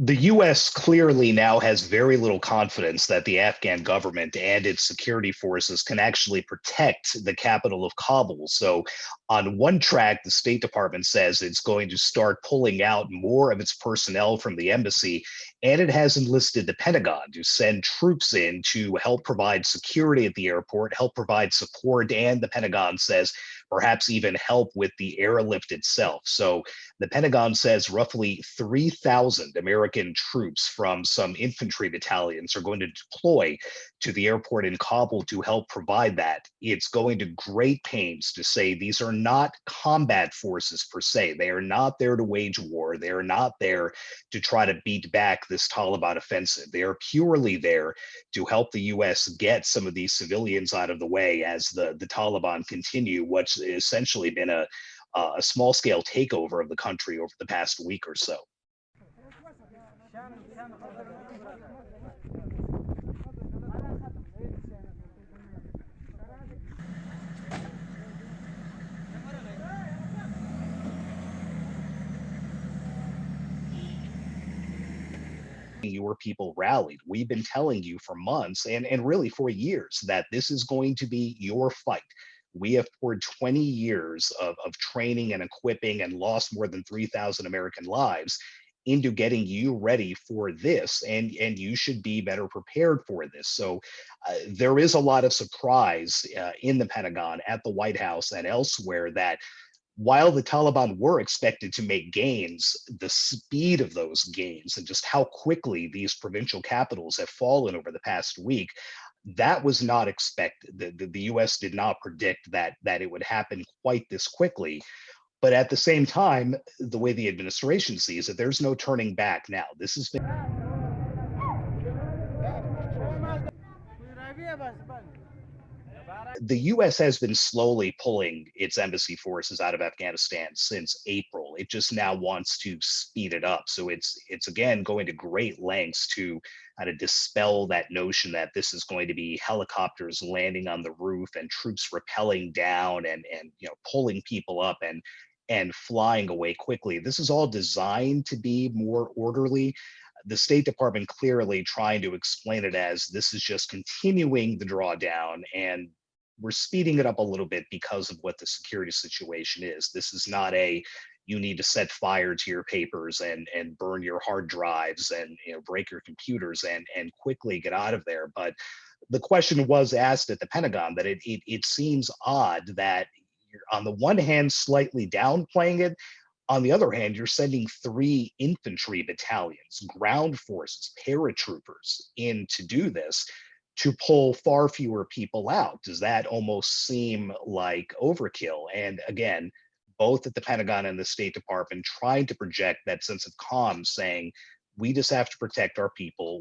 The US clearly now has very little confidence that the Afghan government and its security forces can actually protect the capital of Kabul. So, on one track, the State Department says it's going to start pulling out more of its personnel from the embassy, and it has enlisted the Pentagon to send troops in to help provide security at the airport, help provide support, and the Pentagon says perhaps even help with the airlift itself. So, the Pentagon says roughly 3,000 American troops from some infantry battalions are going to deploy to the airport in Kabul to help provide that. It's going to great pains to say these are not combat forces per se. They are not there to wage war. They are not there to try to beat back this Taliban offensive. They are purely there to help the U.S. get some of these civilians out of the way as the Taliban continue what's essentially been a small scale takeover of the country over the past week or so. Your people rallied. We've been telling you for months and really for years that this is going to be your fight. We have poured 20 years of training and equipping and lost more than 3,000 American lives into getting you ready for this, and you should be better prepared for this. So there is a lot of surprise in the Pentagon, at the White House, and elsewhere that while the Taliban were expected to make gains, the speed of those gains and just how quickly these provincial capitals have fallen over the past week, that was not expected. The US did not predict that it would happen quite this quickly. But at the same time, the way the administration sees it, there's no turning back now. This has been the US has been slowly pulling its embassy forces out of Afghanistan since April. It just now wants to speed it up. So it's again going to great lengths to kind of dispel that notion that this is going to be helicopters landing on the roof and troops rappelling down and pulling people up and flying away quickly. This is all designed to be more orderly. The State Department clearly trying to explain it as this is just continuing the drawdown, and we're speeding it up a little bit because of what the security situation is. This is not a you need to set fire to your papers and burn your hard drives and break your computers and quickly get out of there. But the question was asked at the Pentagon that it seems odd that you're on the one hand slightly downplaying it. On the other hand, you're sending three infantry battalions, ground forces, paratroopers in to do this to pull far fewer people out. Does that almost seem like overkill? And again, both at the Pentagon and the State Department trying to project that sense of calm, saying, we just have to protect our people.